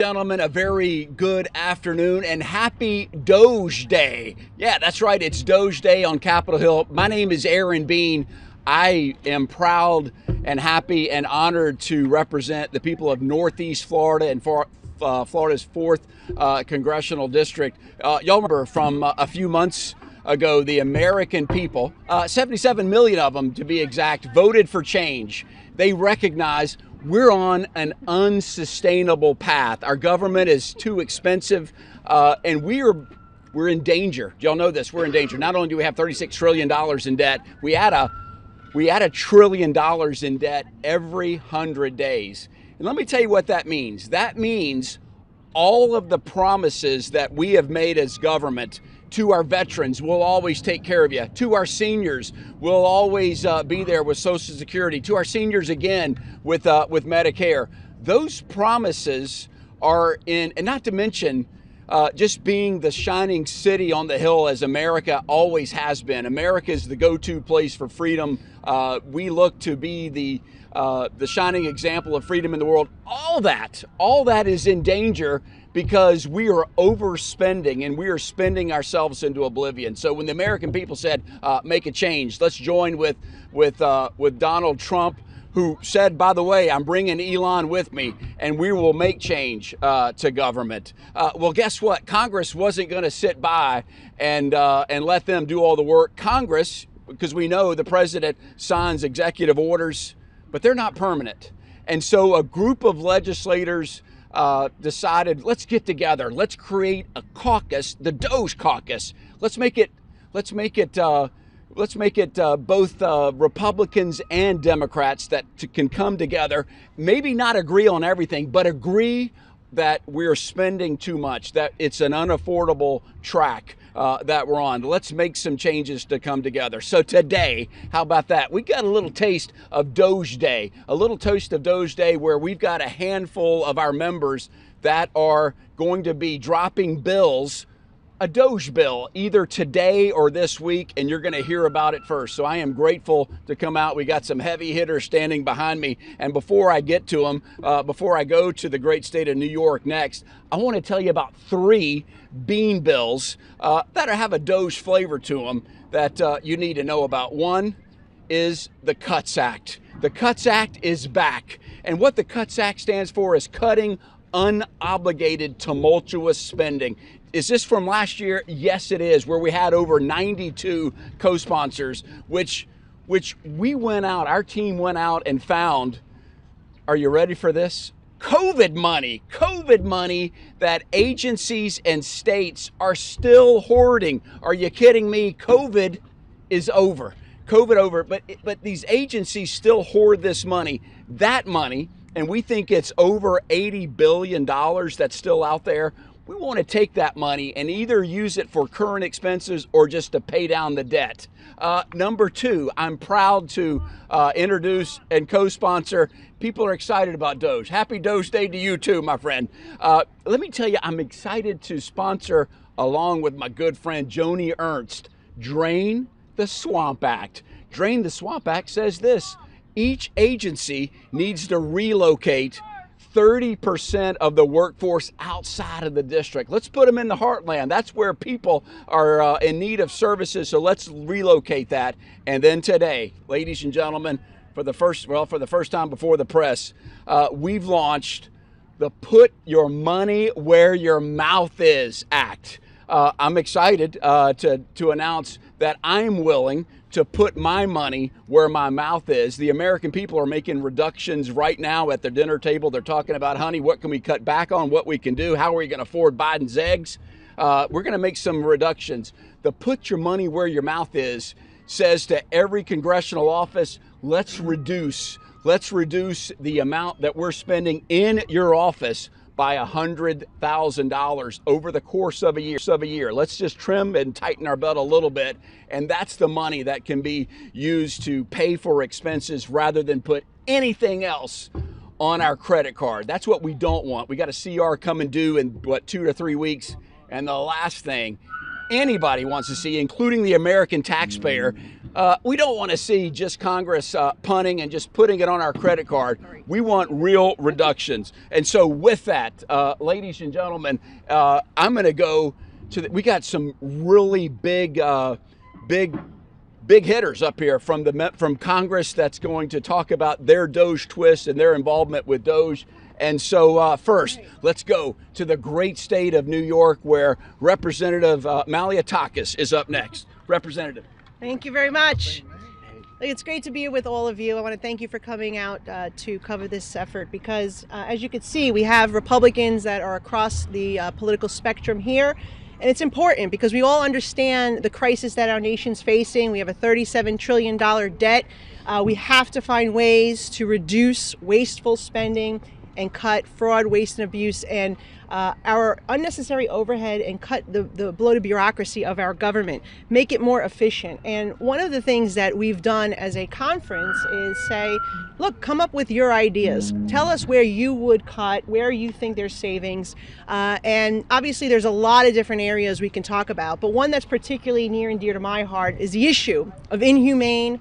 Gentlemen, a very good afternoon and happy DOGE Day. Yeah, that's right. It's DOGE Day on Capitol Hill. My name is Aaron Bean. I am proud and happy and honored to represent the people of Northeast Florida and Florida's 4th Congressional District. Y'all remember from a few months ago, the American people, 77 million of them to be exact, voted for change. They recognize we're on an unsustainable path. Our government is too expensive, and we're in danger. Y'all know this. We're in danger. Not only do we have $36 trillion in debt, we add $1 trillion in debt every 100 days. And let me tell you what that means. That means all of the promises that we have made as government to our veterans, we'll always take care of you. To our seniors, we'll always be there with Social Security. To our seniors again with Medicare. Those promises are in, and not to mention just being the shining city on the hill as America always has been. America is the go-to place for freedom. We look to be the shining example of freedom in the world. All that is in danger because we are overspending and we are spending ourselves into oblivion. So when the American people said, make a change, let's join with Donald Trump, who said, by the way, I'm bringing Elon with me and we will make change to government. Well, guess what? Congress wasn't going to sit by and let them do all the work. Congress, because we know the president signs executive orders, but they're not permanent. And so a group of legislators decided, let's get together. Let's create a caucus, the DOGE caucus. Let's make it both Republicans and Democrats that can come together, maybe not agree on everything, but agree that we're spending too much, that it's an unaffordable track that we're on. Let's make some changes to come together. So today, how about that? We got a little taste of DOGE Day, where we've got a handful of our members that are going to be dropping bills, a DOGE bill, either today or this week, and you're going to hear about it first. So I am grateful to come out. We got some heavy hitters standing behind me. And before I get to them, before I go to the great state of New York next, I want to tell you about 3 bean bills that have a DOGE flavor to them that you need to know about. One is the CUTS Act. The CUTS Act is back. And what the CUTS Act stands for is cutting unobligated tumultuous spending. Is this from last year? Yes, it is, where we had over 92 co-sponsors, which we went out, our team went out and found, are you ready for this? COVID money that agencies and states are still hoarding. Are you kidding me? COVID is over. But these agencies still hoard this money. That money, and we think it's over $80 billion that's still out there. We want to take that money and either use it for current expenses or just to pay down the debt. Number 2, I'm proud to introduce and co-sponsor. People are excited about DOGE. Happy DOGE Day to you too, my friend. Let me tell you, I'm excited to sponsor, along with my good friend Joni Ernst, Drain the Swamp Act. Drain the Swamp Act says this: each agency needs to relocate 30% of the workforce outside of the district. Let's put them in the heartland. That's where people are in need of services. So let's relocate that. And then today, ladies and gentlemen, for the first time before the press, we've launched the Put Your Money Where Your Mouth Is Act. I'm excited to announce that I'm willing to put my money where my mouth is. The American people are making reductions right now at their dinner table. They're talking about, honey, what can we cut back on, what we can do, how are we going to afford Biden's eggs? We're going to make some reductions. The Put Your Money Where Your Mouth Is says to every congressional office, let's reduce the amount that we're spending in your office by $100,000 over the course of a year. Let's just trim and tighten our belt a little bit. And that's the money that can be used to pay for expenses rather than put anything else on our credit card. That's what we don't want. We got a CR coming due in 2 to 3 weeks. And the last thing, anybody wants to see, including the American taxpayer. We don't want to see just Congress punting and just putting it on our credit card. We want real reductions. And so with that, ladies and gentlemen, I'm going to go to we got some really big hitters up here from Congress that's going to talk about their DOGE twist and their involvement with DOGE. And so first, let's go to the great state of New York, where Representative Caucus is up next. Representative. Thank you very much. It's great to be here with all of you. I want to thank you for coming out to cover this effort because, as you can see, we have Republicans that are across the political spectrum here. And it's important because we all understand the crisis that our nation's facing. We have a $37 trillion debt. We have to find ways to reduce wasteful spending and cut fraud, waste, and abuse, and our unnecessary overhead, and cut the bloated bureaucracy of our government, make it more efficient. And one of the things that we've done as a conference is say, look, come up with your ideas. Tell us where you would cut, where you think there's savings. And obviously there's a lot of different areas we can talk about, but one that's particularly near and dear to my heart is the issue of inhumane,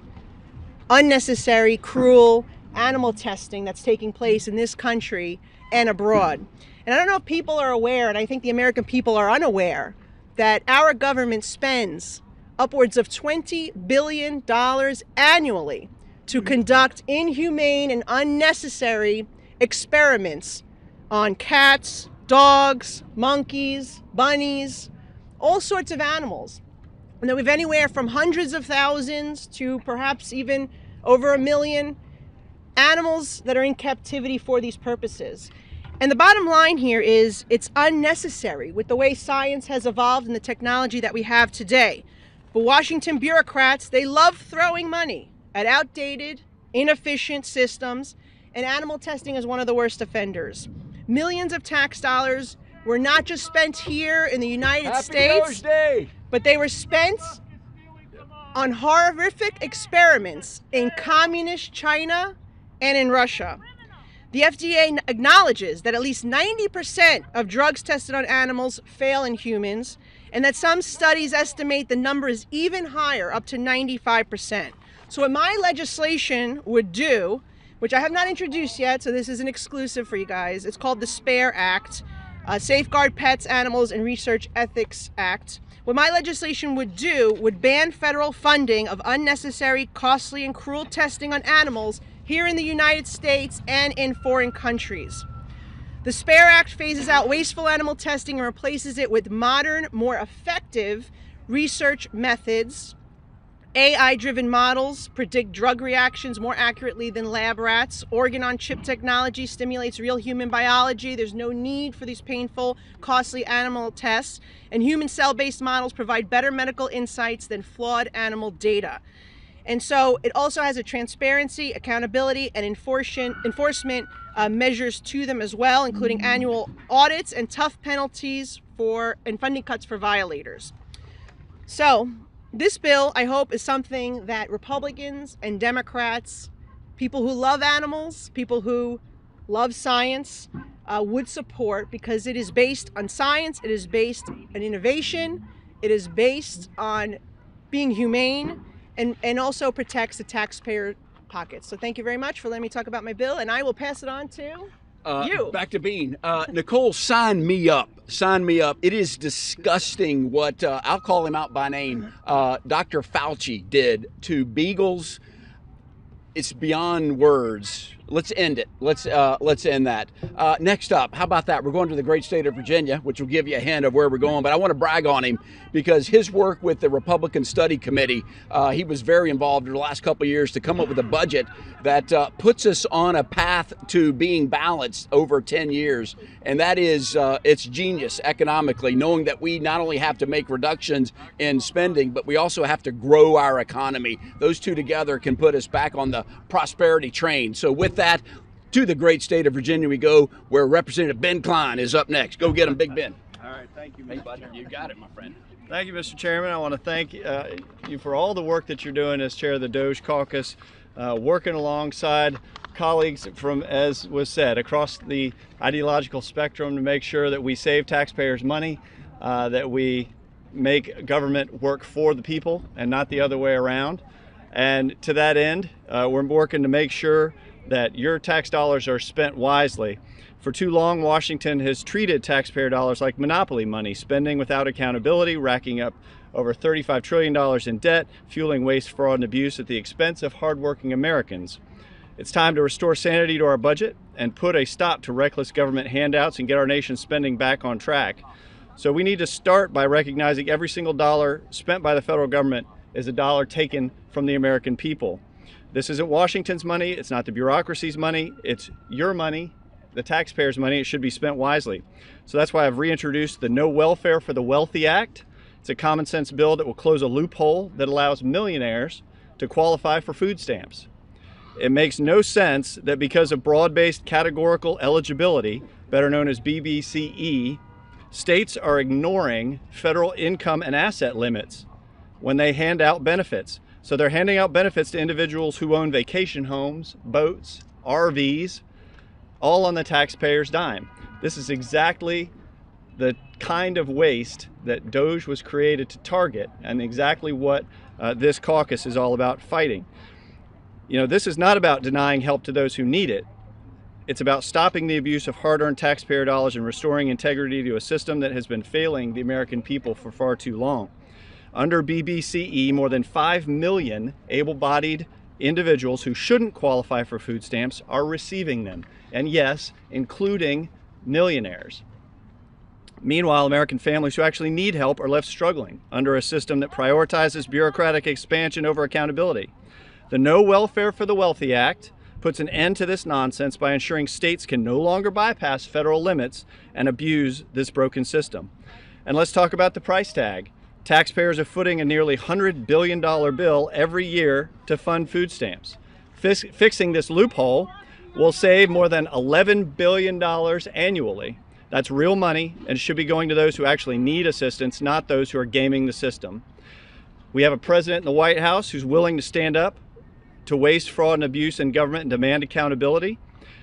unnecessary, cruel animal testing that's taking place in this country and abroad. And I don't know if people are aware, and I think the American people are unaware, that our government spends upwards of $20 billion annually to conduct inhumane and unnecessary experiments on cats, dogs, monkeys, bunnies, all sorts of animals. And then we have anywhere from hundreds of thousands to perhaps even over 1 million animals that are in captivity for these purposes. And the bottom line here is it's unnecessary with the way science has evolved and the technology that we have today. But Washington bureaucrats, they love throwing money at outdated, inefficient systems, and animal testing is one of the worst offenders. Millions of tax dollars were not just spent here in the United States, but they were spent on horrific experiments in communist China and in Russia. The FDA acknowledges that at least 90% of drugs tested on animals fail in humans, and that some studies estimate the number is even higher, up to 95%. So what my legislation would do, which I have not introduced yet, so this is an exclusive for you guys, it's called the SPARE Act, Safeguard Pets, Animals, and Research Ethics Act. What my legislation would do would ban federal funding of unnecessary, costly, and cruel testing on animals here in the United States and in foreign countries. The SPARE Act phases out wasteful animal testing and replaces it with modern, more effective research methods. AI-driven models predict drug reactions more accurately than lab rats. Organ-on-chip technology stimulates real human biology. There's no need for these painful, costly animal tests. And human cell-based models provide better medical insights than flawed animal data. And so it also has a transparency, accountability, and enforcement measures to them as well, including annual audits and tough penalties and funding cuts for violators. So this bill, I hope, is something that Republicans and Democrats, people who love animals, people who love science, would support, because it is based on science, it is based on innovation, it is based on being humane, and also protects the taxpayer pockets. So thank you very much for letting me talk about my bill, and I will pass it on to you. Back to Bean. Nicole, sign me up. Sign me up. It is disgusting what, I'll call him out by name, Dr. Fauci did to beagles. It's beyond words. Let's end it. Let's end that. Next up, how about that? We're going to the great state of Virginia, which will give you a hint of where we're going. But I want to brag on him because his work with the Republican Study Committee, he was very involved in the last couple of years to come up with a budget that puts us on a path to being balanced over 10 years. And that is, it's genius economically, knowing that we not only have to make reductions in spending, but we also have to grow our economy. Those two together can put us back on the prosperity train. So with that, to the great state of Virginia we go, where Representative Ben Klein is up next. Go get him, Big Ben. All right, thank you, Mr. Chairman. You got it, my friend. Thank you, Mr. Chairman. I want to thank you for all the work that you're doing as chair of the DOGE Caucus, working alongside colleagues from, as was said, across the ideological spectrum to make sure that we save taxpayers money, that we make government work for the people and not the other way around. And to that end, we're working to make sure that your tax dollars are spent wisely. For too long, Washington has treated taxpayer dollars like monopoly money, spending without accountability, racking up over $35 trillion in debt, fueling waste, fraud, and abuse at the expense of hardworking Americans. It's time to restore sanity to our budget and put a stop to reckless government handouts and get our nation's spending back on track. So we need to start by recognizing every single dollar spent by the federal government is a dollar taken from the American people. This isn't Washington's money, it's not the bureaucracy's money, it's your money, the taxpayers' money. It should be spent wisely. So that's why I've reintroduced the No Welfare for the Wealthy Act. It's a common sense bill that will close a loophole that allows millionaires to qualify for food stamps. It makes no sense that because of broad-based categorical eligibility, better known as BBCE, states are ignoring federal income and asset limits when they hand out benefits. So they're handing out benefits to individuals who own vacation homes, boats, RVs, all on the taxpayer's dime. This is exactly the kind of waste that DOGE was created to target, and exactly what this caucus is all about fighting. You know, this is not about denying help to those who need it. It's about stopping the abuse of hard-earned taxpayer dollars and restoring integrity to a system that has been failing the American people for far too long. Under BBCE, more than 5 million able-bodied individuals who shouldn't qualify for food stamps are receiving them, and yes, including millionaires. Meanwhile, American families who actually need help are left struggling under a system that prioritizes bureaucratic expansion over accountability. The No Welfare for the Wealthy Act puts an end to this nonsense by ensuring states can no longer bypass federal limits and abuse this broken system. And let's talk about the price tag. Taxpayers are footing a nearly $100 billion bill every year to fund food stamps. Fixing this loophole will save more than $11 billion annually. That's real money, and it should be going to those who actually need assistance, not those who are gaming the system. We have a president in the White House who's willing to stand up to waste, fraud, and abuse in government and demand accountability.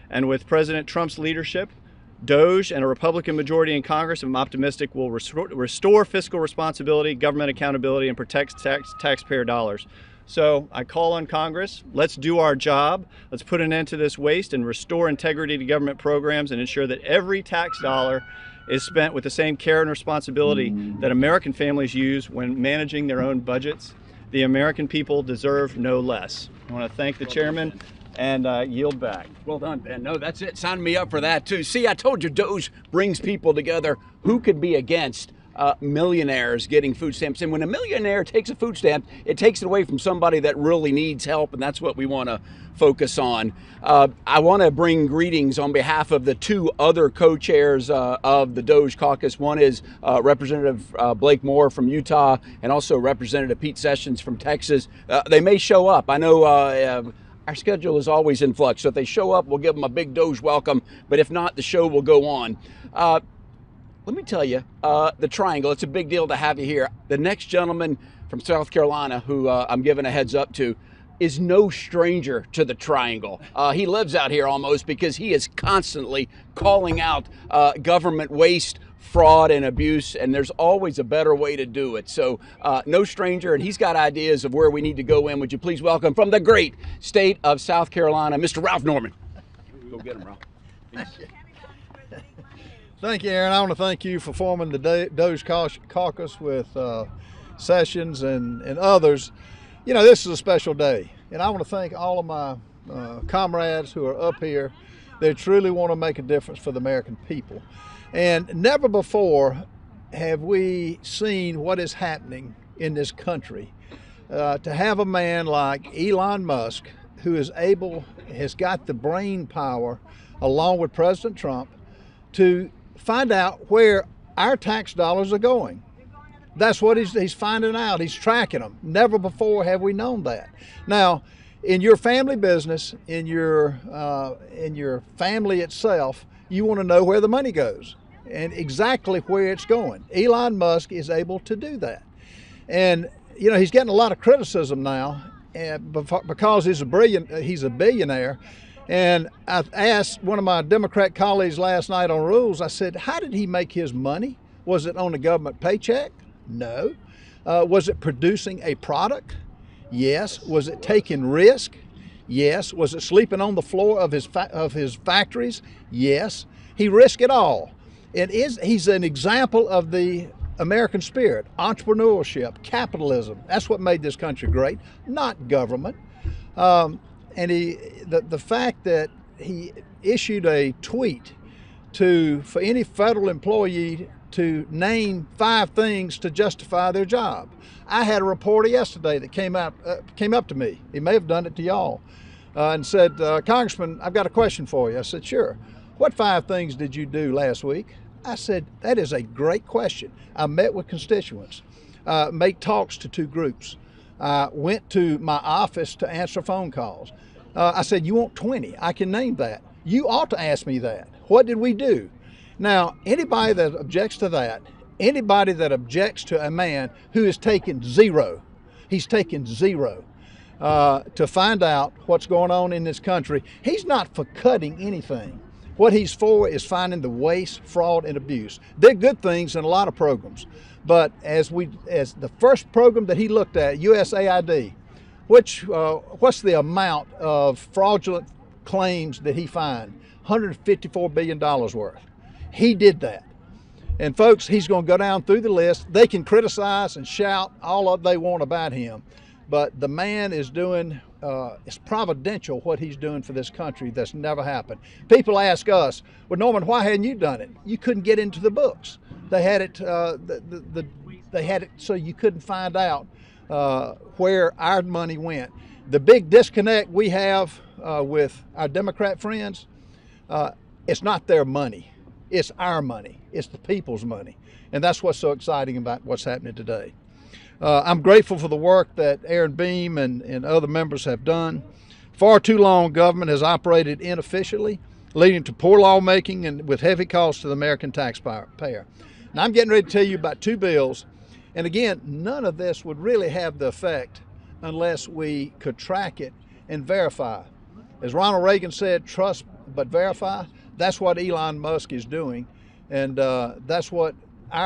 And with President Trump's leadership, DOGE and a Republican majority in Congress, I'm optimistic, will restore fiscal responsibility, government accountability, and protect taxpayer dollars. So I call on Congress, let's do our job. Let's put an end to this waste and restore integrity to government programs and ensure that every tax dollar is spent with the same care and responsibility that American families use when managing their own budgets. The American people deserve no less. I want to thank the chairman and yield back. Well done, Ben. No, that's it. Sign me up for that, too. See, I told you DOGE brings people together. Who could be against millionaires getting food stamps? And when a millionaire takes a food stamp, it takes it away from somebody that really needs help, and that's what we want to focus on. I want to bring greetings on behalf of the two other co-chairs of the DOGE caucus. One is Representative Blake Moore from Utah, and also Representative Pete Sessions from Texas. They may show up. I know our schedule is always in flux, so if they show up, we'll give them a big DOGE welcome, but if not, the show will go on. Let me tell you, the Triangle, it's a big deal to have you here. The next gentleman from South Carolina, who I'm giving a heads up to, is no stranger to the Triangle. He lives out here almost because he is constantly calling out government waste, fraud, and abuse, and there's always a better way to do it. So no stranger, and he's got ideas of where we need to go in. Would you please welcome from the great state of South Carolina, Mr. Ralph Norman. Go get him, Ralph. Thank you, Aaron. I want to thank you for forming the DOGE caucus with Sessions and others. You know, this is a special day, and I want to thank all of my comrades who are up here. They truly want to make a difference for the American people. And never before have we seen what is happening in this country. To have a man like Elon Musk, who has got the brain power, along with President Trump, to find out where our tax dollars are going. That's what he's finding out. He's tracking them. Never before have we known that. Now, in your family business, in your family itself, you want to know where the money goes and exactly where it's going. Elon Musk is able to do that. And, you know, he's getting a lot of criticism now because he's a billionaire. And I asked one of my Democrat colleagues last night on Rules, I said, how did he make his money? Was it on a government paycheck? No. Was it producing a product? Yes. Was it taking risk? Yes. Was it sleeping on the floor of his factories? Yes. He risked it all. He's an example of the American spirit, entrepreneurship, capitalism. That's what made this country great, not government. And the fact that he issued a tweet for any federal employee to name 5 things to justify their job. I had a reporter yesterday that came up to me. He may have done it to y'all, and said, "Congressman, I've got a question for you." I said, "Sure. What 5 things did you do last week?" I said, "That is a great question." I met with constituents, made talks to 2 groups, went to my office to answer phone calls. I said, "You want 20? I can name that. You ought to ask me that. What did we do?" Now, anybody that objects to that, anybody that objects to a man who has taken zero, he's taken zero to find out what's going on in this country. He's not for cutting anything. What he's for is finding the waste, fraud, and abuse. They're good things in a lot of programs, but as the first program that he looked at, USAID, what's the amount of fraudulent claims that he found? $154 billion worth. He did that. And folks, he's going to go down through the list. They can criticize and shout all of they want about him, but the man is doing, it's providential what he's doing for this country. That's never happened. People ask us, "Well, Norman, why hadn't you done it?" You couldn't get into the books. They had it, they had it so you couldn't find out where our money went. The big disconnect we have with our Democrat friends, it's not their money. It's our money. It's the people's money. And that's what's so exciting about what's happening today. I'm grateful for the work that Aaron Beam and other members have done. Far too long, government has operated inefficiently, leading to poor lawmaking and with heavy costs to the American taxpayer. Now, I'm getting ready to tell you about 2 bills. And again, none of this would really have the effect unless we could track it and verify. As Ronald Reagan said, "Trust but verify." That's what Elon Musk is doing, and that's what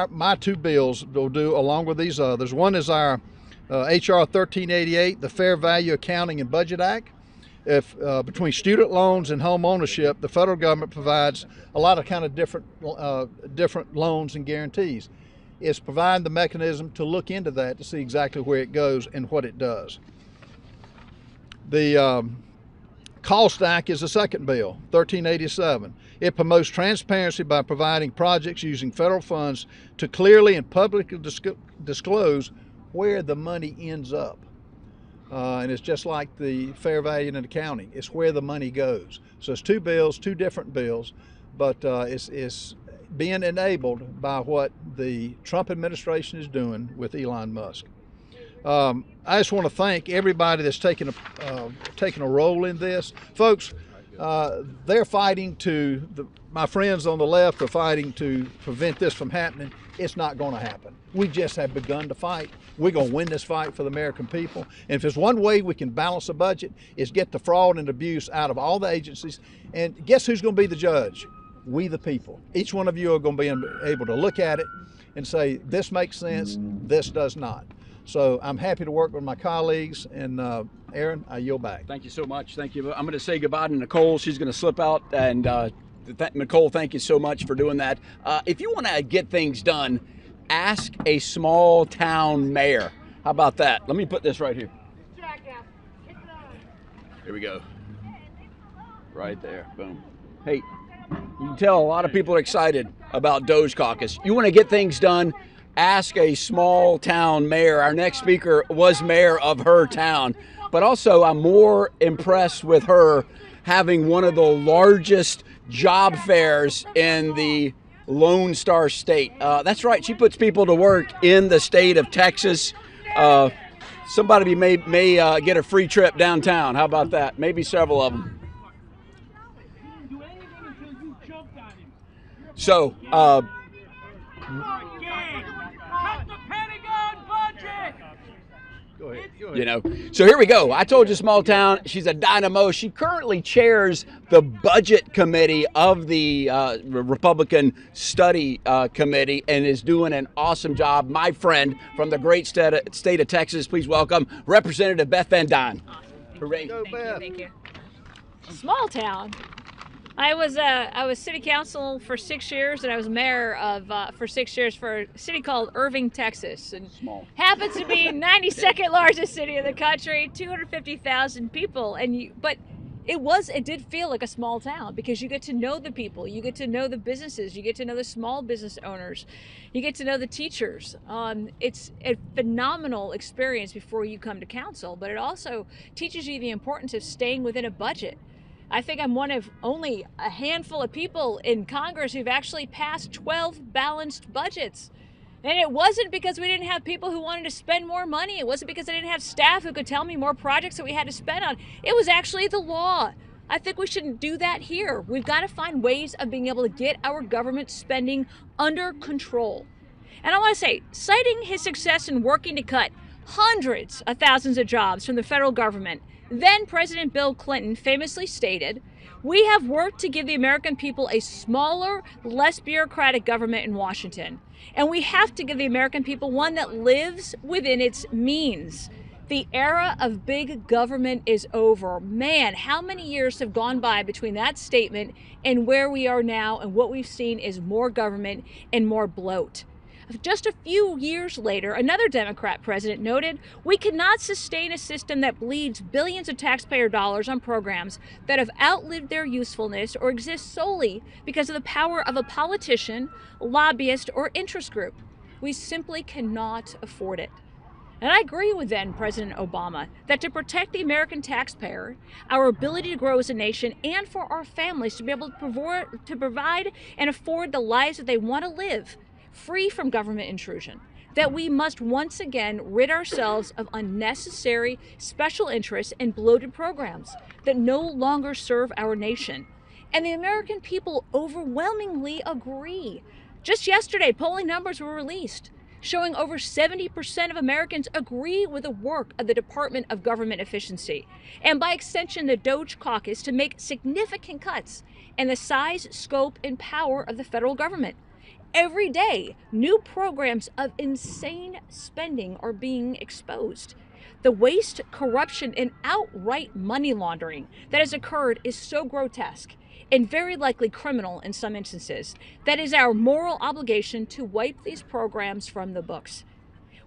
my 2 bills will do along with these others. One is our HR 1388, the Fair Value Accounting and Budget Act. Between student loans and home ownership, the federal government provides a lot of kind of different loans and guarantees. It's providing the mechanism to look into that to see exactly where it goes and what it does. The Cost Act is the second bill, 1387. It promotes transparency by providing projects using federal funds to clearly and publicly disclose where the money ends up. And it's just like the fair value and accounting. It's where the money goes. So it's 2 bills, 2 different bills, but it's being enabled by what the Trump administration is doing with Elon Musk. I just want to thank everybody that's taken a role in this. Folks, they're fighting my friends on the left are fighting to prevent this from happening. It's not going to happen. We just have begun to fight. We're going to win this fight for the American people. And if there's one way we can balance a budget, is get the fraud and abuse out of all the agencies. And guess who's going to be the judge? We the people. Each one of you are going to be able to look at it and say, this makes sense, this does not. So I'm happy to work with my colleagues, and Aaron, I yield back. Thank you so much. Thank you. I'm going to say goodbye to Nicole. She's going to slip out, and Nicole, thank you so much for doing that. If you want to get things done, ask a small town mayor. How about that? Let me put this right here. Here we go. Right there. Boom. Hey, you can tell a lot of people are excited about DOGE Caucus. You want to get things done, ask a small town mayor. Our next speaker was mayor of her town, but also I'm more impressed with her having one of the largest job fairs in the Lone Star State. That's right, she puts people to work in the state of Texas. Somebody may get a free trip downtown. How about that? Maybe several of them. So, Go ahead. You know, so here we go. I told you, small town. She's a dynamo. She currently chairs the budget committee of the Republican Study Committee and is doing an awesome job. My friend from the great state of Texas, please welcome Representative Beth Van Dine. Hooray. Go, Beth. Thank you. Small town. I was city council for 6 years, and I was mayor of for 6 years for a city called Irving, Texas, and Small. happens to be 92nd largest city in the country, 250,000 people, but it did feel like a small town because you get to know the people, you get to know the businesses, you get to know the small business owners, you get to know the teachers. It's a phenomenal experience before you come to council, but it also teaches you the importance of staying within a budget. I think I'm one of only a handful of people in Congress who've actually passed 12 balanced budgets. And it wasn't because we didn't have people who wanted to spend more money. It wasn't because I didn't have staff who could tell me more projects that we had to spend on. It was actually the law. I think we shouldn't do that here. We've got to find ways of being able to get our government spending under control. And I want to say, citing his success in working to cut hundreds of thousands of jobs from the federal government, then President Bill Clinton famously stated, "We have worked to give the American people a smaller, less bureaucratic government in Washington. And we have to give the American people one that lives within its means." The era of big government is over. Man, how many years have gone by between that statement and where we are now, and what we've seen is more government and more bloat. Just a few years later, another Democrat president noted, "We cannot sustain a system that bleeds billions of taxpayer dollars on programs that have outlived their usefulness or exist solely because of the power of a politician, lobbyist, or interest group. We simply cannot afford it." And I agree with then President Obama that to protect the American taxpayer, our ability to grow as a nation, and for our families to be able to provide and afford the lives that they want to live, free from government intrusion, that we must once again rid ourselves of unnecessary special interests and bloated programs that no longer serve our nation. And the American people overwhelmingly agree. Just yesterday, polling numbers were released showing over 70% of Americans agree with the work of the Department of Government Efficiency, and by extension the DOGE Caucus, to make significant cuts in the size, scope, and power of the federal government. Every day, new programs of insane spending are being exposed. The waste, corruption, and outright money laundering that has occurred is so grotesque and very likely criminal in some instances that it is our moral obligation to wipe these programs from the books.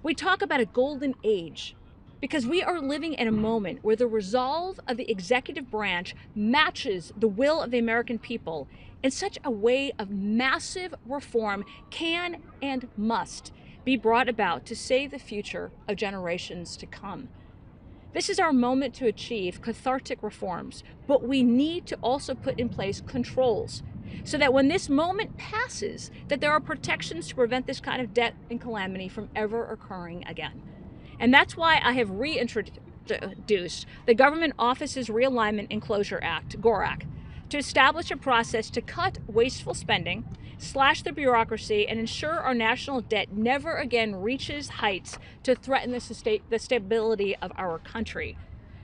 We talk about a golden age because we are living in a moment where the resolve of the executive branch matches the will of the American people in such a way of massive reform can and must be brought about to save the future of generations to come. This is our moment to achieve cathartic reforms, but we need to also put in place controls so that when this moment passes, that there are protections to prevent this kind of debt and calamity from ever occurring again. And that's why I have reintroduced the Government Offices Realignment and Closure Act, GORAC, to establish a process to cut wasteful spending, slash the bureaucracy, and ensure our national debt never again reaches heights to threaten the stability of our country.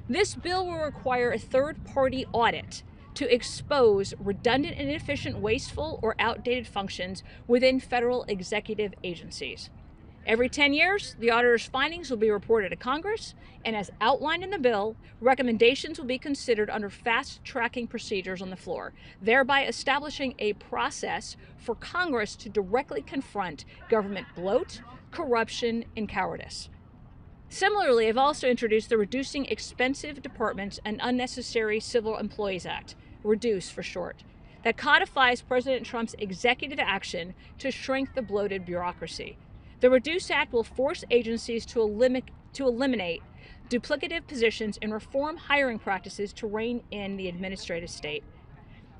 This bill will require a third-party audit to expose redundant and inefficient, wasteful, or outdated functions within federal executive agencies. Every 10 years, the auditor's findings will be reported to Congress, and as outlined in the bill, recommendations will be considered under fast-tracking procedures on the floor, thereby establishing a process for Congress to directly confront government bloat, corruption, and cowardice. Similarly, I've also introduced the Reducing Expensive Departments and Unnecessary Civil Employees Act, REDUCE for short, that codifies President Trump's executive action to shrink the bloated bureaucracy. The REDUCE Act will force agencies to eliminate duplicative positions and reform hiring practices to rein in the administrative state.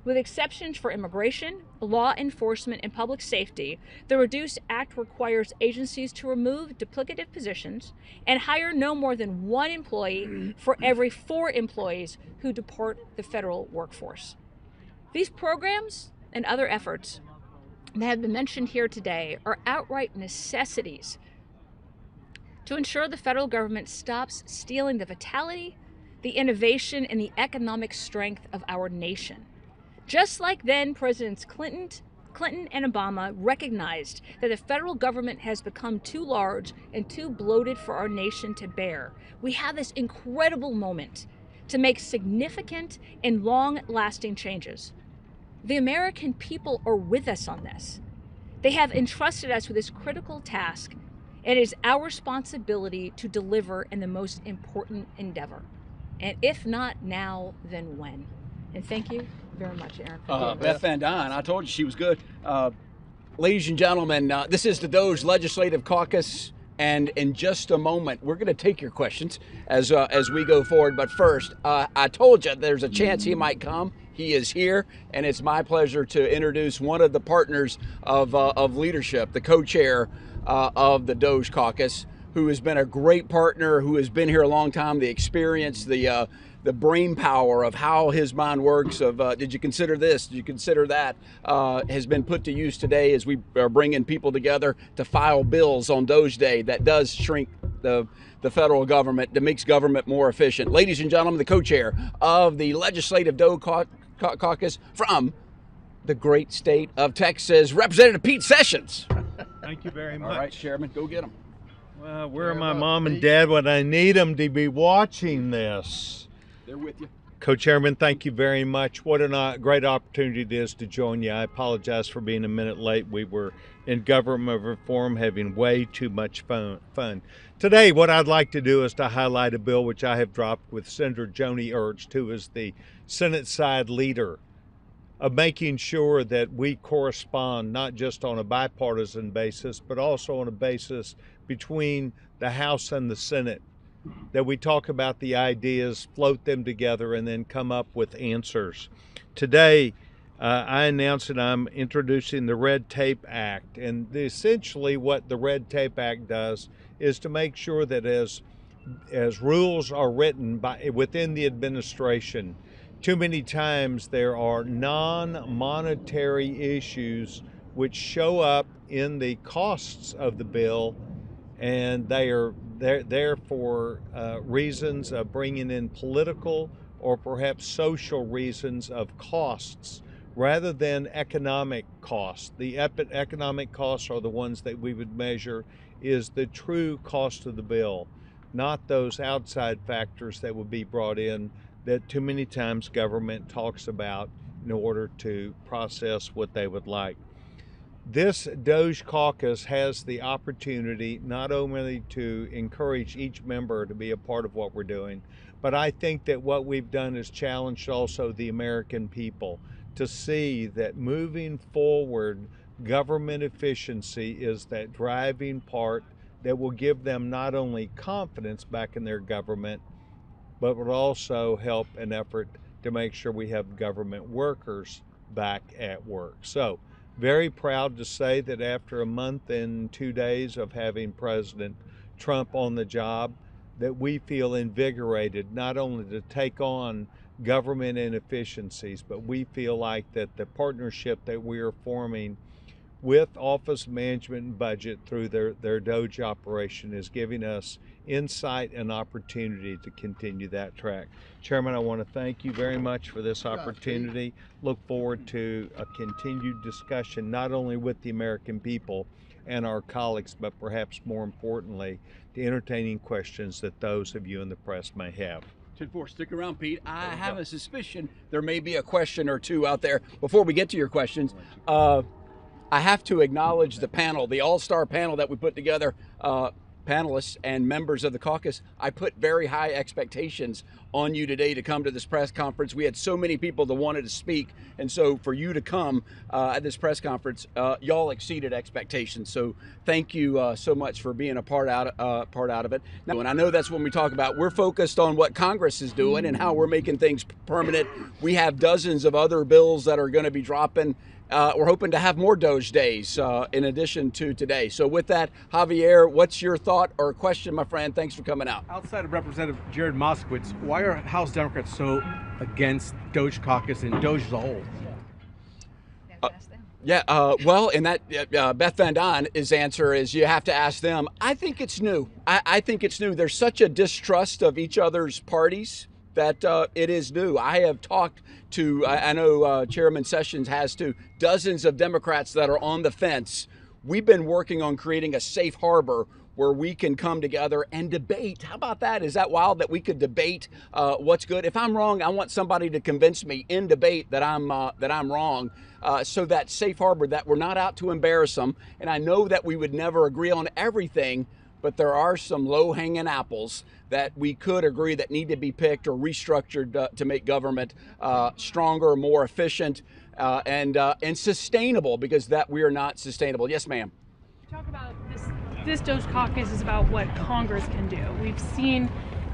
With exceptions for immigration, law enforcement, and public safety, the REDUCE Act requires agencies to remove duplicative positions and hire no more than one employee for every 4 employees who depart the federal workforce. These programs and other efforts that have been mentioned here today are outright necessities to ensure the federal government stops stealing the vitality, the innovation, and the economic strength of our nation. Just like then Presidents Clinton and Obama recognized that the federal government has become too large and too bloated for our nation to bear, we have this incredible moment to make significant and long-lasting changes. The American people are with us on this. They have entrusted us with this critical task. It is our responsibility to deliver in the most important endeavor. And if not now, then when? And thank you very much, Aaron. For Beth Van Dyne, I told you she was good. Ladies and gentlemen, this is the DOGE Legislative Caucus, and in just a moment, we're going to take your questions as we go forward. But first, I told you there's a chance he might come. He is here, and it's my pleasure to introduce one of the partners of leadership, the co-chair of the DOGE Caucus, who has been a great partner, who has been here a long time, the experience, the brain power of how his mind works, of did you consider this, did you consider that, has been put to use today as we are bringing people together to file bills on DOGE Day that does shrink the federal government, that makes government more efficient. Ladies and gentlemen, the co-chair of the Legislative DOGE Caucus from the great state of Texas, Representative Pete Sessions. Thank you very much. All right, Chairman, go get him. Well, where are my mom and dad when I need them to be watching this? They're with you. Co-Chairman, thank you very much. What a great opportunity it is to join you. I apologize for being a minute late. We were in government reform having way too much fun. Today, what I'd like to do is to highlight a bill which I have dropped with Senator Joni Ernst, who is the Senate side leader, of making sure that we correspond not just on a bipartisan basis, but also on a basis between the House and the Senate, that we talk about the ideas, float them together, and then come up with answers. Today, I announced that I'm introducing the Red Tape Act, and essentially what the Red Tape Act does is to make sure that as rules are written within the administration, too many times there are non-monetary issues which show up in the costs of the bill, and they're there for reasons of bringing in political or perhaps social reasons of costs rather than economic costs. The economic costs are the ones that we would measure is the true cost of the bill, not those outside factors that would be brought in that too many times government talks about in order to process what they would like. This DOGE caucus has the opportunity not only to encourage each member to be a part of what we're doing, but I think that what we've done is challenged also the American people to see that moving forward, government efficiency is that driving part that will give them not only confidence back in their government, but will also help an effort to make sure we have government workers back at work. So, very proud to say that after a month and 2 days of having President Trump on the job, that we feel invigorated not only to take on government inefficiencies, but we feel like that the partnership that we are forming with Office Management and Budget through their DOGE operation is giving us insight and opportunity to continue that track. Chairman, I want to thank you very much for this opportunity. Look forward to a continued discussion, not only with the American people and our colleagues, but perhaps more importantly, the entertaining questions that those of you in the press may have. 10-4, stick around, Pete. I have a suspicion there may be a question or two out there. Before we get to your questions, I have to acknowledge the panel, the all-star panel that we put together, panelists and members of the caucus. I put very high expectations on you today to come to this press conference. We had so many people that wanted to speak, and so for you to come at this press conference, y'all exceeded expectations. So thank you so much for being a part out of it. Now, and I know that's when we talk about, we're focused on what Congress is doing and how we're making things permanent. We have dozens of other bills that are going to be dropping. We're hoping to have more DOGE days in addition to today. So with that, Javier, what's your thought or question, my friend? Thanks for coming out. Outside of Representative Jared Moskowitz, why are House Democrats so against DOGE caucus and DOGE as a whole? Yeah, well, and that Beth Van Don's answer is you have to ask them. I think it's new. I think it's new. There's such a distrust of each other's parties that it is new. I have talked to, I know Chairman Sessions has too, dozens of Democrats that are on the fence. We've been working on creating a safe harbor where we can come together and debate. How about that? Is that wild that we could debate what's good? If I'm wrong, I want somebody to convince me in debate that I'm wrong. So that safe harbor, that we're not out to embarrass them. And I know that we would never agree on everything, but there are some low-hanging apples that we could agree that need to be picked or restructured to make government stronger, more efficient, and sustainable, because that we are not sustainable. Yes, ma'am. Talk about this DOGE caucus is about what Congress can do. We've seen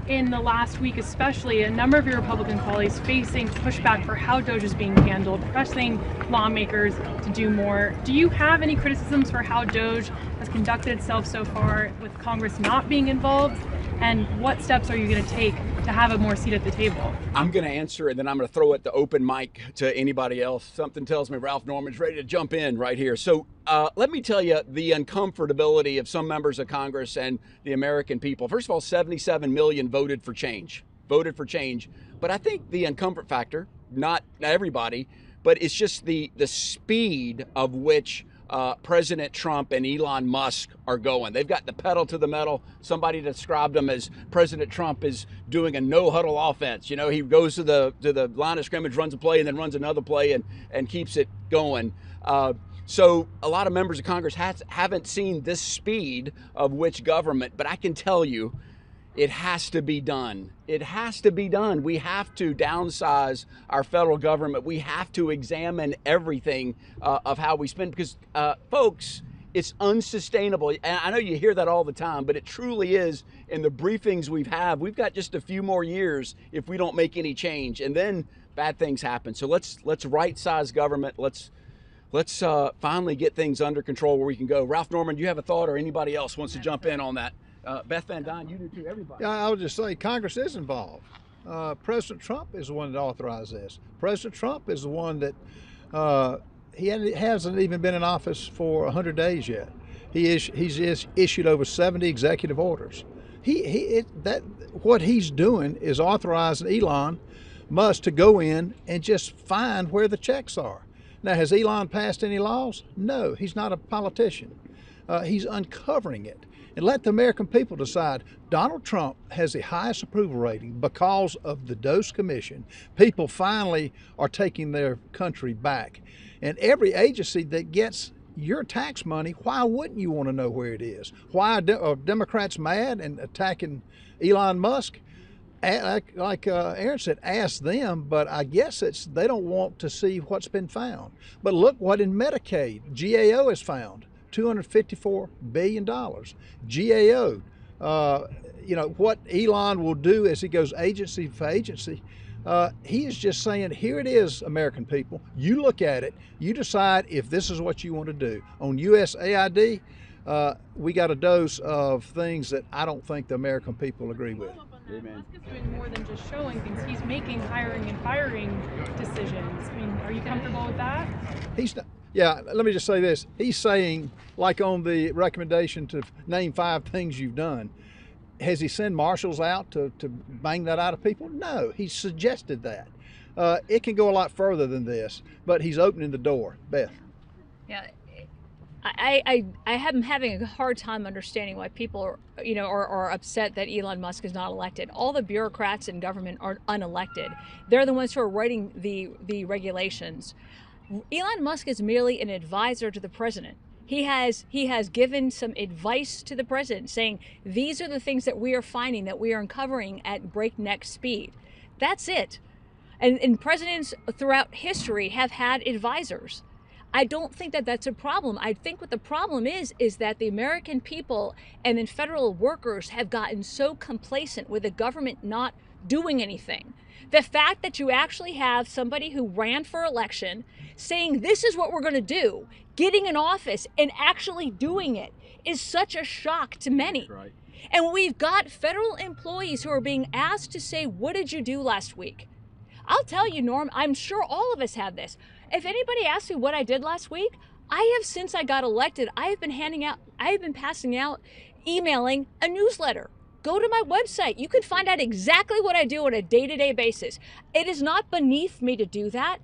in the last week especially a number of your Republican colleagues facing pushback for how DOGE is being handled, pressing lawmakers to do more. Do you have any criticisms for how DOGE has conducted itself so far with Congress not being involved? And what steps are you going to take to have a more seat at the table? I'm going to answer, and then I'm going to throw it the open mic to anybody else. Something tells me Ralph Norman's ready to jump in right here. So let me tell you the uncomfortability of some members of Congress and the American people. First of all, 77 million voted for change. But I think the uncomfort factor, not everybody, but it's just the speed of which President Trump and Elon Musk are going. They've got the pedal to the metal. Somebody described them as President Trump is doing a no-huddle offense. You know, he goes to the line of scrimmage, runs a play, and then runs another play and keeps it going. So a lot of members of Congress haven't seen this speed of which government, but I can tell you, it has to be done. It has to be done. We have to downsize our federal government. We have to examine everything of how we spend, because folks, it's unsustainable. And I know you hear that all the time, but it truly is. In the briefings we've got just a few more years if we don't make any change, and then bad things happen. So let's right-size government. Let's finally get things under control where we can go. Ralph Norman, do you have a thought, or anybody else wants to jump in on that? Beth Van Don, you do too, everybody. Yeah, I would just say Congress is involved. President Trump is the one that authorized this. President Trump is the one that he hasn't even been in office for 100 days yet. He's issued over 70 executive orders. What he's doing is authorizing Elon Musk to go in and just find where the checks are. Now, has Elon passed any laws? No, he's not a politician. He's uncovering it. And let the American people decide. Donald Trump has the highest approval rating because of the DOGE Commission. People finally are taking their country back. And every agency that gets your tax money, why wouldn't you want to know where it is? Why are Democrats mad and attacking Elon Musk? Like Aaron said, ask them, but I guess they don't want to see what's been found. But look what in Medicaid, GAO has found. $254 billion. GAO, what Elon will do as he goes agency for agency, he is just saying, here it is, American people. You look at it, you decide if this is what you want to do. On USAID, we got a dose of things that I don't think the American people agree with. Musk is doing more than just showing things. He's making hiring and firing decisions. I mean, are you comfortable with that? He's not. Yeah, let me just say this. He's saying, like on the recommendation to name 5 things you've done, has he sent marshals out to bang that out of people? No, he suggested that. It can go a lot further than this, but he's opening the door. Beth. Yeah, I am having a hard time understanding why people are upset that Elon Musk is not elected. All the bureaucrats in government are unelected. They're the ones who are writing the regulations. Elon Musk is merely an advisor to the president. He has given some advice to the president saying, these are the things that we are finding, that we are uncovering at breakneck speed. That's it. And presidents throughout history have had advisors. I don't think that that's a problem. I think what the problem is that the American people and then federal workers have gotten so complacent with the government not doing anything. The fact that you actually have somebody who ran for election saying this is what we're going to do, getting in office and actually doing it is such a shock to many. Right. And we've got federal employees who are being asked to say, what did you do last week? I'll tell you, Norm, I'm sure all of us have this. If anybody asks me what I did last week, I have, since I got elected, I have been passing out, emailing a newsletter. Go to my website. You can find out exactly what I do on a day-to-day basis. It is not beneath me to do that.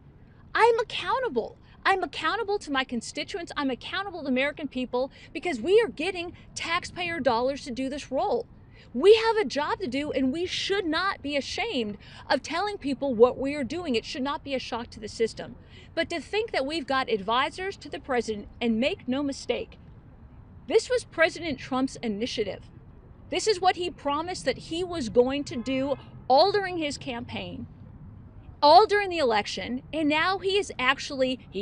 I'm accountable. I'm accountable to my constituents. I'm accountable to American people because we are getting taxpayer dollars to do this role. We have a job to do, and we should not be ashamed of telling people what we are doing. It should not be a shock to the system. But to think that we've got advisors to the president, and make no mistake, this was President Trump's initiative. This is what he promised that he was going to do all during his campaign, all during the election, and now he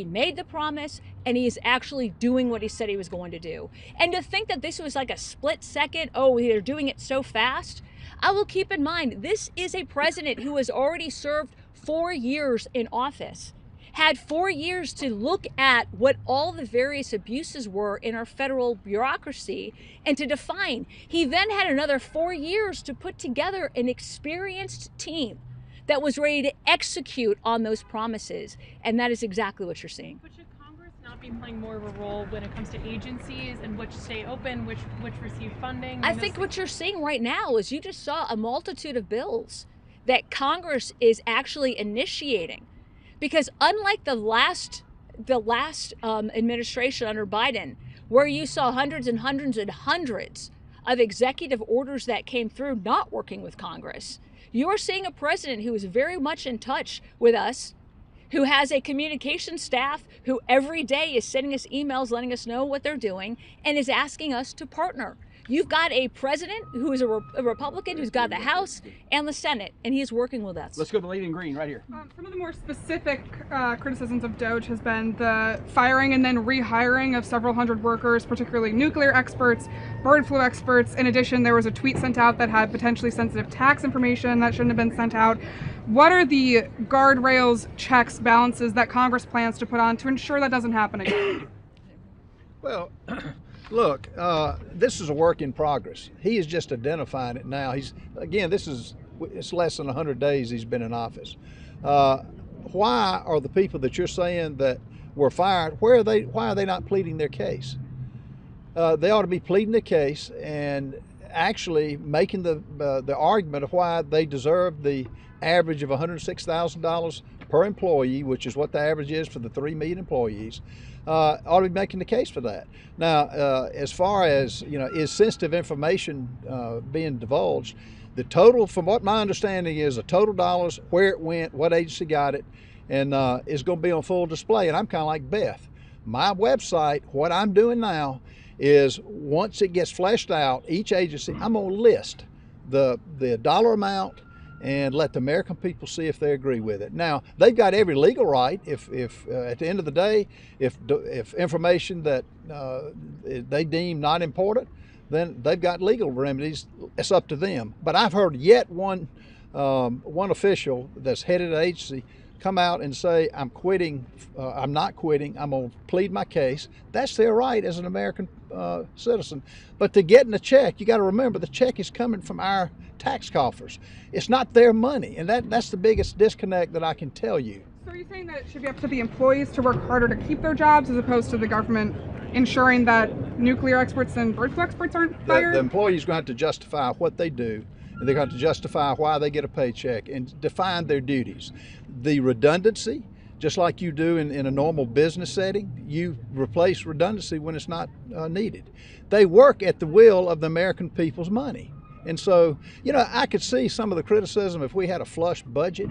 made the promise and he is actually doing what he said he was going to do. And to think that this was like a split second, oh, they're doing it so fast. I will keep in mind, this is a president who has already served 4 years in office, had 4 years to look at what all the various abuses were in our federal bureaucracy and to define. He then had another 4 years to put together an experienced team that was ready to execute on those promises. And that is exactly what you're seeing. But should Congress not be playing more of a role when it comes to agencies and which stay open, which receive funding? I think what you're seeing right now is you just saw a multitude of bills that Congress is actually initiating. Because unlike the last administration under Biden, where you saw hundreds and hundreds and hundreds of executive orders that came through not working with Congress, you are seeing a president who is very much in touch with us, who has a communication staff who every day is sending us emails letting us know what they're doing and is asking us to partner. You've got a president who is a Republican who's got the House and the Senate, and he is working with us. Let's go to the lady in green right here. Some of the more specific criticisms of DOGE has been the firing and then rehiring of several hundred workers, particularly nuclear experts, bird flu experts. In addition, there was a tweet sent out that had potentially sensitive tax information that shouldn't have been sent out. What are the guardrails, checks, balances that Congress plans to put on to ensure that doesn't happen again? Well, look, this is a work in progress. He is just identifying it now. It's less than 100 days he's been in office. Why are the people that you're saying that were fired, why are they not pleading their case? They ought to be pleading the case and actually making the argument of why they deserve the average of $106,000 per employee, which is what the average is for the 3 million employees. Ought to be making the case for that. Now, as far as, is sensitive information being divulged, the total, from what my understanding is, the total dollars, where it went, what agency got it, and is going to be on full display. And I'm kind of like Beth. My website, what I'm doing now is once it gets fleshed out, each agency, I'm going to list the dollar amount and let the American people see if they agree with it. Now, they've got every legal right. If at the end of the day, if information that they deem not important, then they've got legal remedies. It's up to them. But I've heard yet one official that's headed an agency come out and say, I'm quitting, I'm not quitting, I'm going to plead my case. That's their right as an American citizen. But to get in a check, you got to remember the check is coming from our tax coffers. It's not their money, and that's the biggest disconnect that I can tell you. So are you saying that it should be up to the employees to work harder to keep their jobs as opposed to the government ensuring that nuclear experts and bird flu experts aren't fired? The employees are going to have to justify what they do, and they're going to have to justify why they get a paycheck and define their duties. The redundancy, just like you do in a normal business setting, you replace redundancy when it's not needed. They work at the will of the American people's money. And so, I could see some of the criticism if we had a flush budget,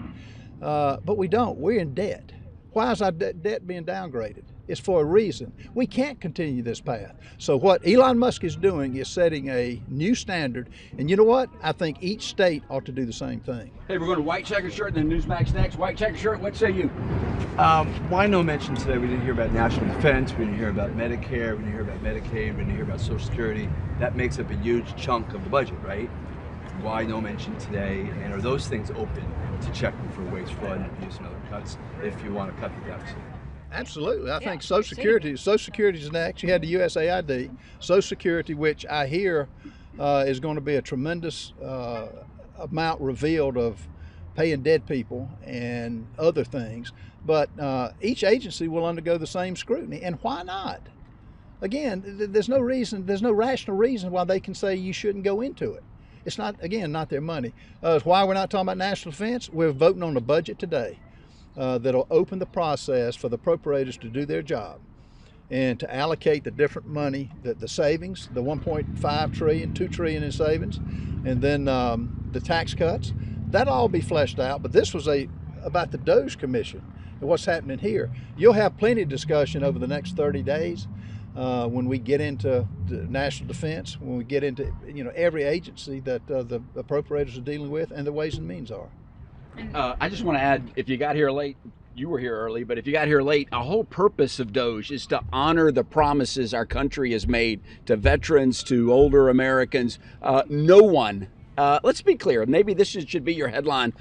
but we don't. We're in debt. Why is our debt being downgraded? It's for a reason. We can't continue this path. So what Elon Musk is doing is setting a new standard. And you know what? I think each state ought to do the same thing. Hey, we're going to white checker shirt and then Newsmax next. White checker shirt, what say you? Why no mention today? We didn't hear about national defense. We didn't hear about Medicare. We didn't hear about Medicaid. We didn't hear about Social Security. That makes up a huge chunk of the budget, right? Why no mention today? And are those things open to checking for waste, fraud, and abuse and other cuts if you want to cut the deficit? Absolutely. I think Social Security is next. You had the USAID, Social Security, which I hear is going to be a tremendous amount revealed of paying dead people and other things. But each agency will undergo the same scrutiny, and why not? Again, there's no rational reason why they can say you shouldn't go into it. It's not, again, not their money. It's why we're not talking about national defense. We're voting on a budget today that'll open the process for the appropriators to do their job and to allocate the different money, the savings, the 1.5 trillion, 2 trillion in savings, and then the tax cuts. That'll all be fleshed out. But this was about the DOGE Commission and what's happening here. You'll have plenty of discussion over the next 30 days. When we get into the national defense, when we get into every agency that the appropriators are dealing with, and the ways and means are. I just want to add, if you got here late, you were here early, but if you got here late, a whole purpose of DOGE is to honor the promises our country has made to veterans, to older Americans. No one, let's be clear, maybe this should be your headline,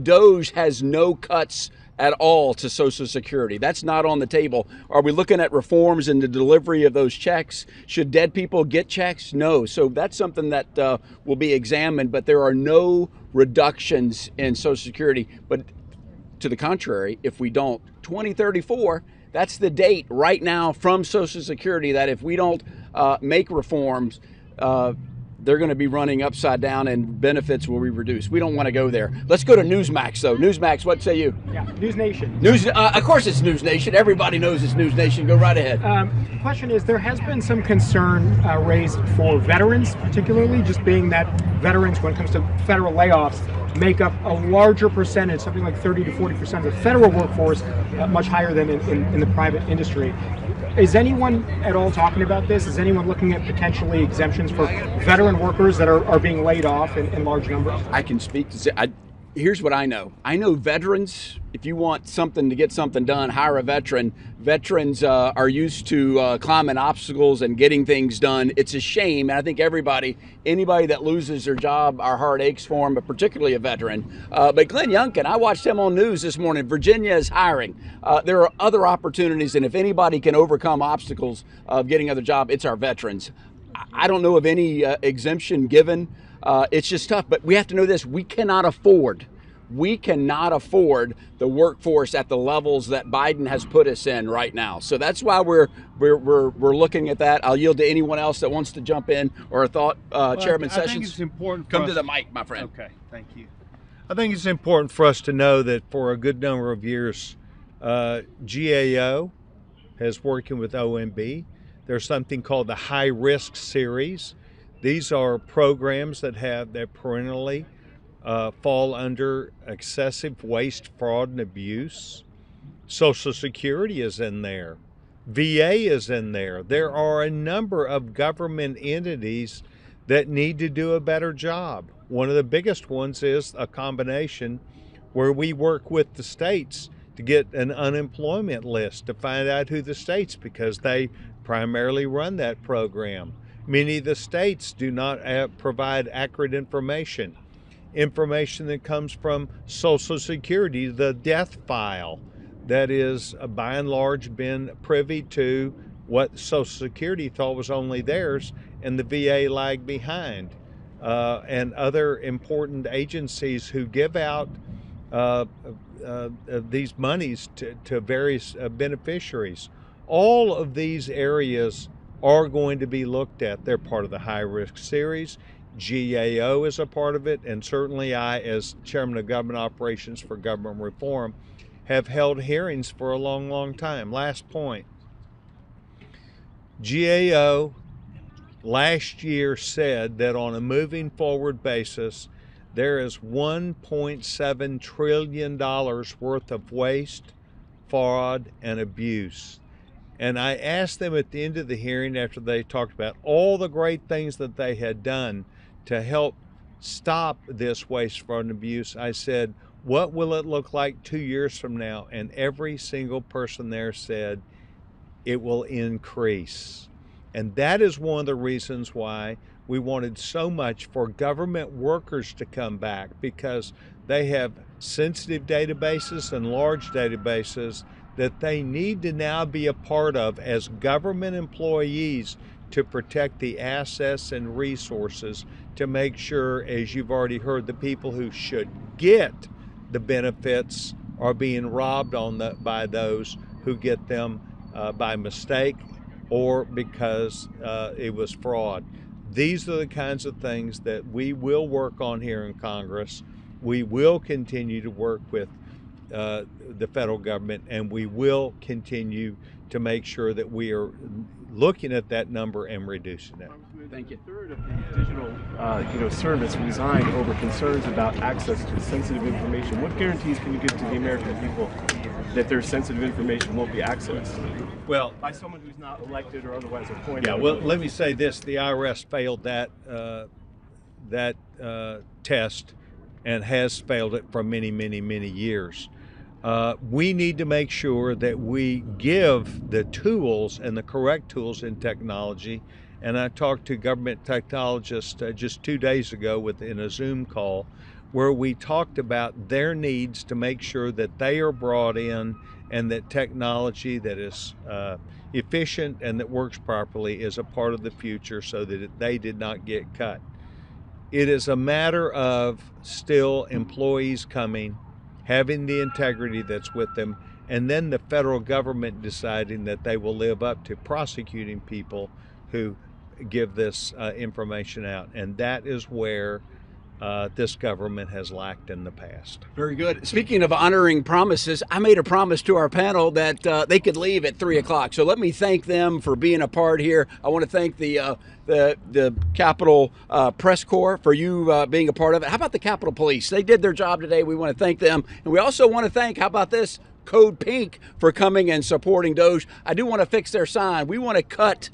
DOGE has no cuts at all to Social Security. That's not on the table. Are we looking at reforms in the delivery of those checks? Should dead people get checks? No. So that's something that will be examined, but there are no reductions in Social Security. But to the contrary, if we don't, 2034, that's the date right now from Social Security that if we don't make reforms, they're going to be running upside down and benefits will be reduced. We don't want to go there. Let's go to Newsmax, though. Newsmax, what say you? Yeah, News Nation. Of course it's News Nation. Everybody knows it's News Nation. Go right ahead. The question is, there has been some concern raised for veterans, particularly just being that veterans, when it comes to federal layoffs, make up a larger percentage, something like 30 to 40% of the federal workforce, much higher than in the private industry. Is anyone at all talking about this? Is anyone looking at potentially exemptions for veteran workers that are being laid off in large numbers? I can speak to here's what I know. I know veterans, if you want something to get something done, hire a veteran. Veterans are used to climbing obstacles and getting things done. It's a shame, and I think anybody that loses their job, our heart aches for them, but particularly a veteran. But Glenn Youngkin, I watched him on news this morning. Virginia is hiring. There are other opportunities, and if anybody can overcome obstacles of getting another job, it's our veterans. I don't know of any exemption given. It's just tough, but we have to know this. We cannot afford the workforce at the levels that Biden has put us in right now. So that's why we're looking at that. I'll yield to anyone else that wants to jump in or a thought. Chairman Sessions, I think it's important. Come to the mic, my friend. Okay, thank you. I think it's important for us to know that for a good number of years, GAO has working with OMB. There's something called the High Risk Series. These are programs that perennially fall under excessive waste, fraud, and abuse. Social Security is in there. VA is in there. There are a number of government entities that need to do a better job. One of the biggest ones is a combination where we work with the states to get an unemployment list to find out who the states, because they primarily run that program. Many of the states do not provide accurate information that comes from Social Security, the death file that is by and large been privy to what Social Security thought was only theirs, and the VA lagged behind, and other important agencies who give out these monies to various beneficiaries. All of these areas are going to be looked at. They're part of the High Risk Series. GAO is a part of it, and certainly I, as Chairman of Government Operations for Government Reform, have held hearings for a long, long time. Last point. GAO last year said that on a moving forward basis, there is $1.7 trillion worth of waste, fraud, and abuse. And I asked them at the end of the hearing, after they talked about all the great things that they had done to help stop this waste, fraud, and abuse, I said, what will it look like 2 years from now? And every single person there said, it will increase. And that is one of the reasons why we wanted so much for government workers to come back, because they have sensitive databases and large databases that they need to now be a part of as government employees to protect the assets and resources, to make sure, as you've already heard, the people who should get the benefits are being robbed by those who get them by mistake or because it was fraud. These are the kinds of things that we will work on here in Congress. We will continue to work with the federal government, and we will continue to make sure that we are looking at that number and reducing it. Thank you. A third of the digital, service resigned over concerns about access to sensitive information. What guarantees can you give to the American people that their sensitive information won't be accessed? Well, by someone who's not elected or otherwise appointed. Yeah. Well, let me say this: the IRS failed that test and has failed it for many, many, many years. We need to make sure that we give the tools and the correct tools in technology. And I talked to government technologists just 2 days ago in a Zoom call where we talked about their needs to make sure that they are brought in and that technology that is efficient and that works properly is a part of the future so that they did not get cut. It is a matter of still employees coming, having the integrity that's with them, and then the federal government deciding that they will live up to prosecuting people who give this information out. And that is where this government has lacked in the past. Very good. Speaking of honoring promises, I made a promise to our panel that they could leave at 3 o'clock. So let me thank them for being a part here. I want to thank the Capitol Press Corps for you being a part of it. How about the Capitol Police? They did their job today. We want to thank them. And we also want to thank, how about this, Code Pink for coming and supporting DOGE. I do want to fix their sign. We want to cut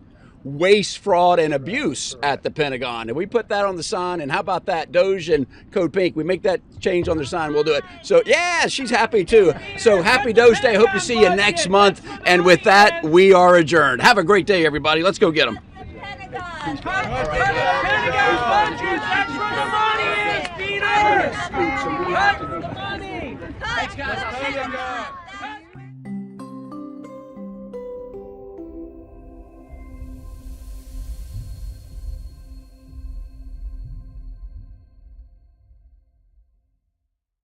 waste, fraud, and abuse at the Pentagon. And we put that on the sign. And how about that, DOGE and Code Pink? We make that change on the sign, we'll do it. So yeah, she's happy too. So happy DOGE Day. Hope to see you next month. And with that, we are adjourned. Have a great day, everybody. Let's go get them. Thanks, guys.